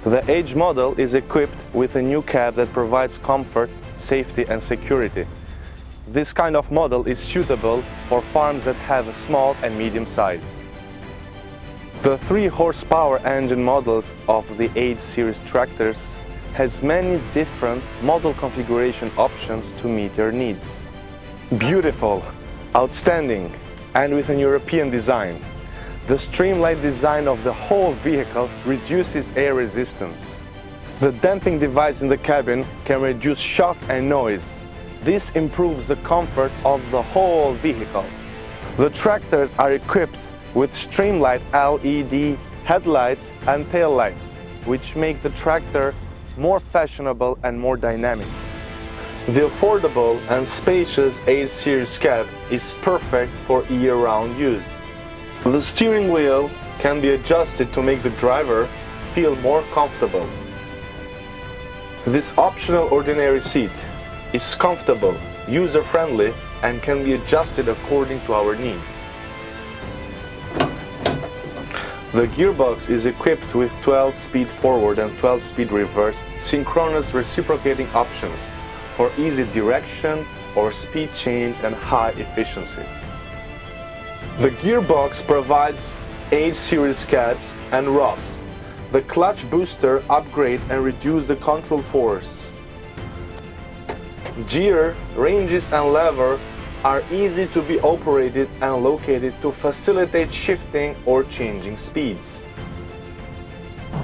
The H model is equipped with a new cab that provides comfort, safety and security. This kind of model is suitable for farms that have a small and medium size. The 3 horsepower engine models of the H Series tractors has many different model configuration options to meet your needs. Beautiful, outstanding, and with an European design. The streamlined design of the whole vehicle reduces air resistance. The damping device in the cabin can reduce shock and noise. This improves the comfort of the whole vehicle. The tractors are equipped with streamlined LED headlights and taillights, which make the tractor more fashionable and more dynamic. The affordable and spacious H Series cab is perfect for year-round use. The steering wheel can be adjusted to make the driver feel more comfortable. This optional ordinary seat is comfortable, user-friendly, and can be adjusted according to our needs. The gearbox is equipped with 12-speed forward and 12-speed reverse synchronous reciprocating options for easy direction or speed change and high efficiency. The gearbox provides H Series cabs and rods. The clutch booster upgrade and reduce the control force. Gear, ranges and lever are easy to be operated and located to facilitate shifting or changing speeds.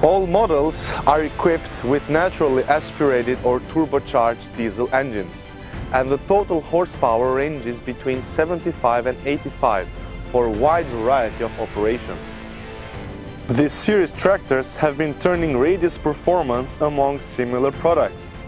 All models are equipped with naturally aspirated or turbocharged diesel engines, and the total horsepower ranges between 75 and 85 for a wide variety of operations. These series tractors have been turning radius performance among similar products.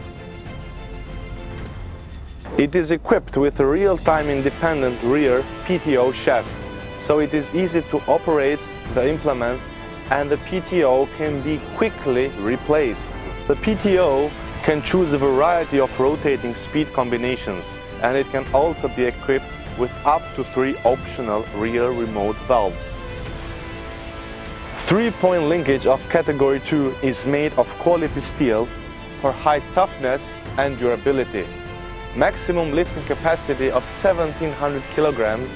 It is equipped with a real-time independent rear PTO shaft, so it is easy to operate the implements and the PTO can be quickly replaced. The PTO can choose a variety of rotating speed combinations, and it can also be equipped with up to 3 optional rear remote valves. 3-point linkage of Category 2 is made of quality steel for high toughness and durability. Maximum lifting capacity of 1700 kilograms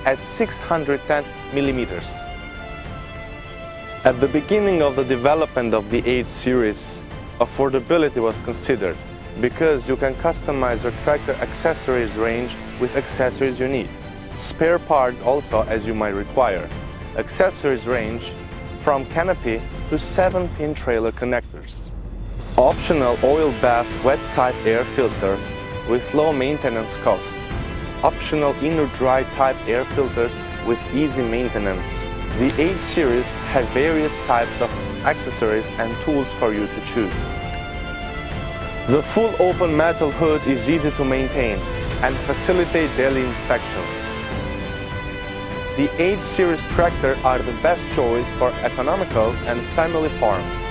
at 610 millimeters. At the beginning of the development of the H Series, affordability was considered because you can customize your tractor accessories range with accessories you need. Spare parts also as you might require. Accessories range from canopy to 7-pin trailer connectors. Optional oil bath wet type air filter with low maintenance cost. Optional inner dry type air filters with easy maintenance. The H Series have various types of accessories and tools for you to choose. The full open metal hood is easy to maintain and facilitate daily inspections. The H Series tractor are the best choice for economical and family farms.